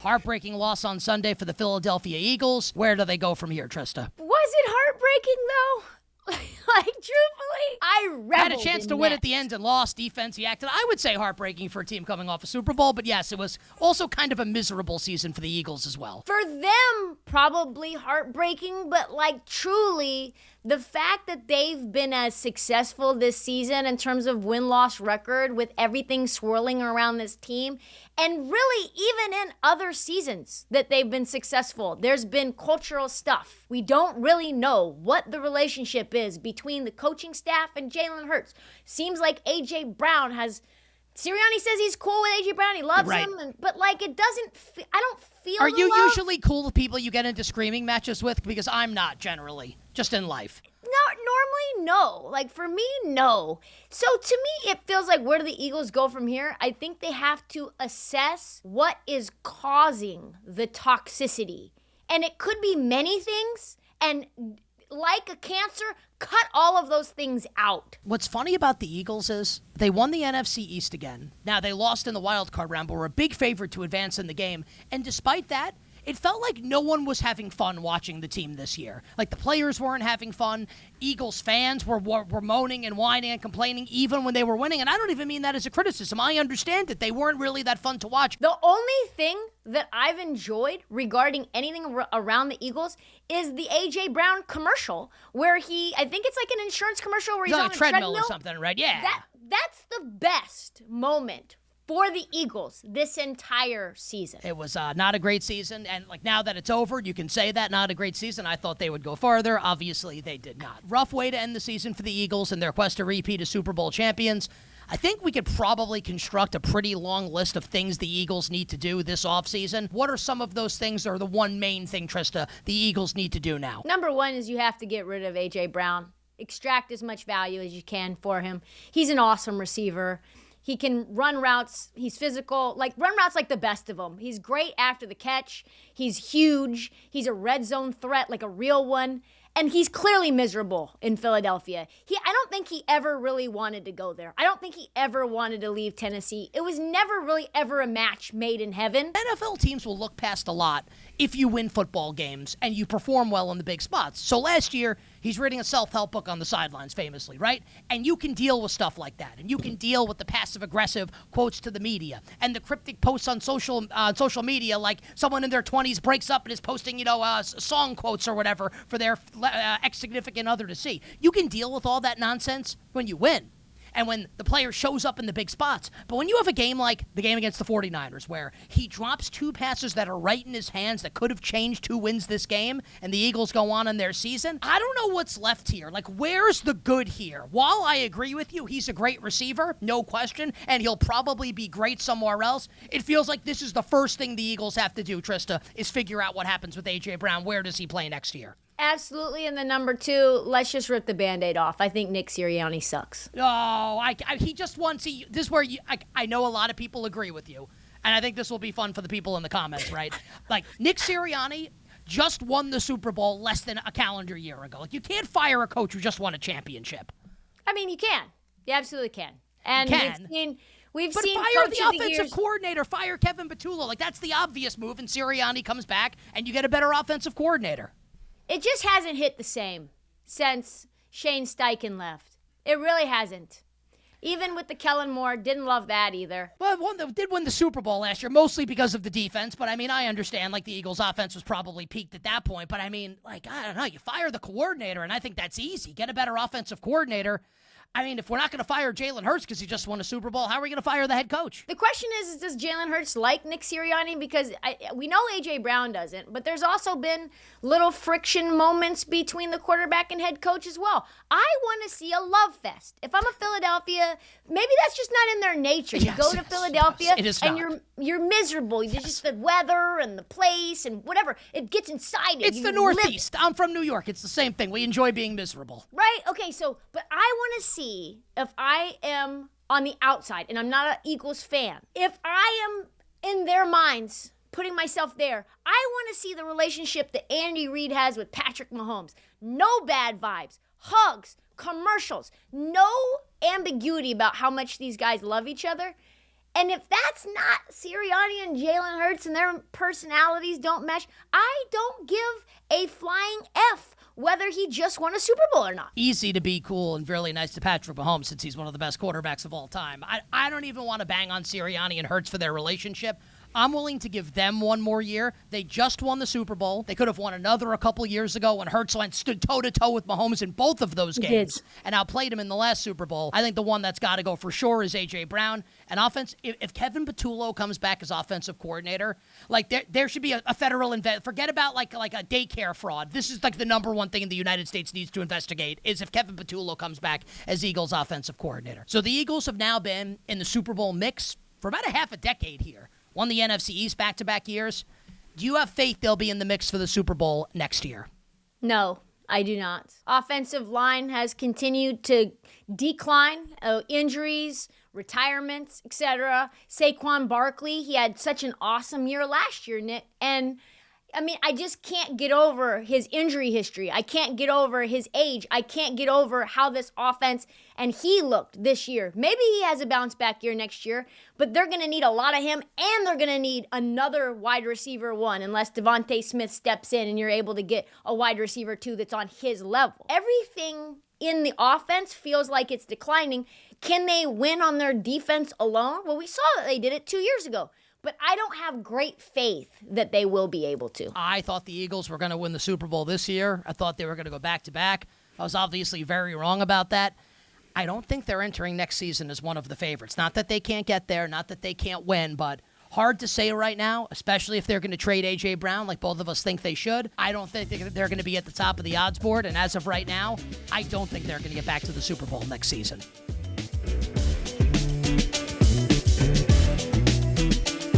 Heartbreaking loss on Sunday for the Philadelphia Eagles. Where do they go from here, Trista? Was it heartbreaking, though? Like, truthfully, I reveled Had a chance to win that. at the end and lost. Defense, he acted, I would say, heartbreaking for a team coming off a Super Bowl. But yes, it was also kind of a miserable season for the Eagles as well. For them, probably heartbreaking, but like truly, the fact that they've been as successful this season in terms of win-loss record with everything swirling around this team, and really even in other seasons that they've been successful, there's been cultural stuff. We don't really know what the relationship is between the coaching staff and Jalenhurts. Seems like ajbrown has... Sirianni says he's cool with ajbrown. He loves him. But, like, it doesn't... I don't feel Are you love. usually cool with people you get into screaming matches with? Because I'm not, generally. Just in life. No, normally, no. Like, for me, no. So, to me, it feels like where do the Eagles go from here? I think they have to assess what is causing the toxicity. And it could be many things. And like a cancer, cut all of those things out. What's funny about the Eagles is they won the NFC East again. Now, they lost in the wild card round, but were a big favorite to advance in the game. And despite that, it felt like no one was having fun watching the team this year. Like, the players weren't having fun. Eagles fans were moaning and whining and complaining even when they were winning. And I don't even mean that as a criticism. I understand that they weren't really that fun to watch. The only thing that I've enjoyed regarding anything around the Eagles is the ajbrown commercial where I think it's like an insurance commercial where he's on a treadmill or something, right? Yeah. That's the best moment for the Eagles this entire season. It was not a great season, and like now that it's over, you can say that, not a great season. I thought they would go farther. Obviously, they did not. Rough way to end the season for the Eagles and their quest to repeat as Super Bowl champions. I think we could probably construct a pretty long list of things the Eagles need to do this offseason. What are some of those things, or the one main thing, Trista, the Eagles need to do now? Number one is you have to get rid of ajbrown. Extract as much value as you can for him. He's an awesome receiver. He can run routes. He's physical. Run routes like the best of them. He's great after the catch. He's huge. He's a red zone threat, like a real one. And he's clearly miserable in Philadelphia. I don't think he ever really wanted to go there. I don't think he ever wanted to leave Tennessee. It was never really ever a match made in heaven. NFL teams will look past a lot if you win football games and you perform well in the big spots. So last year, he's reading a self-help book on the sidelines, famously, right? And you can deal with stuff like that. And you can deal with the passive-aggressive quotes to the media and the cryptic posts on social media, like someone in their 20s breaks up and is posting, song quotes or whatever for their ex-significant other to see. You can deal with all that nonsense when you win. And when the player shows up in the big spots. But when you have a game like the game against the 49ers where he drops two passes that are right in his hands that could have changed who wins this game and the Eagles go on in their season, I don't know what's left here. Like, where's the good here? While I agree with you, he's a great receiver, no question, and he'll probably be great somewhere else, it feels like this is the first thing the Eagles have to do, Trista, is figure out what happens with ajbrown. Where does he play next year? Absolutely. And then number two, let's just rip the Band-Aid off. I think Nick Sirianni sucks. Oh, he just won. See, this is where I know a lot of people agree with you. And I think this will be fun for the people in the comments, right? Like, Nick Sirianni just won the Super Bowl less than a calendar year ago. Like, you can't fire a coach who just won a championship. I mean, you can. You absolutely can. And we've but seen fire the offensive coordinator, fire Kevin Patullo. Like, that's the obvious move, and Sirianni comes back, and you get a better offensive coordinator. It just hasn't hit the same since Shane Steichen left. It really hasn't. Even with the Kellen Moore, didn't love that either. Well, did win the Super Bowl last year, mostly because of the defense. But, I mean, I understand, like, the Eagles' offense was probably peaked at that point. But, I mean, like, I don't know. You fire the coordinator, and I think that's easy. Get a better offensive coordinator. I mean, if we're not going to fire Jalenhurts because he just won a Super Bowl, how are we going to fire the head coach? The question is does Jalenhurts like Nick Sirianni? Because we know ajbrown doesn't, but there's also been little friction moments between the quarterback and head coach as well. I want to see a love fest. If I'm a Philadelphia, maybe that's just not in their nature. You go to Philadelphia and you're miserable. It's just the weather and the place and whatever. It gets inside you. It's the Northeast. I'm from New York. It's the same thing. We enjoy being miserable. Right? Okay, but I want to see if I am on the outside and I'm not an Eagles fan, if I am in their minds, putting myself there, I want to see the relationship that Andy Reid has with Patrick Mahomes. No bad vibes, hugs, commercials, no ambiguity about how much these guys love each other. And if that's not Sirianni and Jalen Hurts and their personalities don't mesh, I don't give a flying F whether he just won a Super Bowl or not. Easy to be cool and really nice to Patrick Mahomes since he's one of the best quarterbacks of all time. I don't even want to bang on Sirianni and Hurts for their relationship. I'm willing to give them one more year. They just won the Super Bowl. They could have won another a couple years ago when Hurts stood toe-to-toe with Mahomes in both of those games and outplayed him in the last Super Bowl. I think the one that's got to go for sure is ajbrown. And offense, if Kevin Patullo comes back as offensive coordinator, like there should be a federal forget about like a daycare fraud. This is like the number one thing in the United States needs to investigate is if Kevin Patullo comes back as Eagles offensive coordinator. So the Eagles have now been in the Super Bowl mix for about a half a decade here. Won the NFC East back-to-back years. Do you have faith they'll be in the mix for the Super Bowl next year? No, I do not. Offensive line has continued to decline. Injuries, retirements, etc. Saquon Barkley, he had such an awesome year last year, Nick. And I mean, I just can't get over his injury history. I can't get over his age. I can't get over how this offense and he looked this year. Maybe he has a bounce back year next year, but they're going to need a lot of him, and they're going to need another wide receiver one unless Devontae Smith steps in and you're able to get a wide receiver two that's on his level. Everything in the offense feels like it's declining. Can they win on their defense alone? Well, we saw that they did it 2 years ago. But I don't have great faith that they will be able to. I thought the Eagles were going to win the Super Bowl this year. I thought they were going to go back-to-back. I was obviously very wrong about that. I don't think they're entering next season as one of the favorites. Not that they can't get there, not that they can't win, but hard to say right now, especially if they're going to trade A.J. Brown like both of us think they should. I don't think they're going to be at the top of the odds board, and as of right now, I don't think they're going to get back to the Super Bowl next season.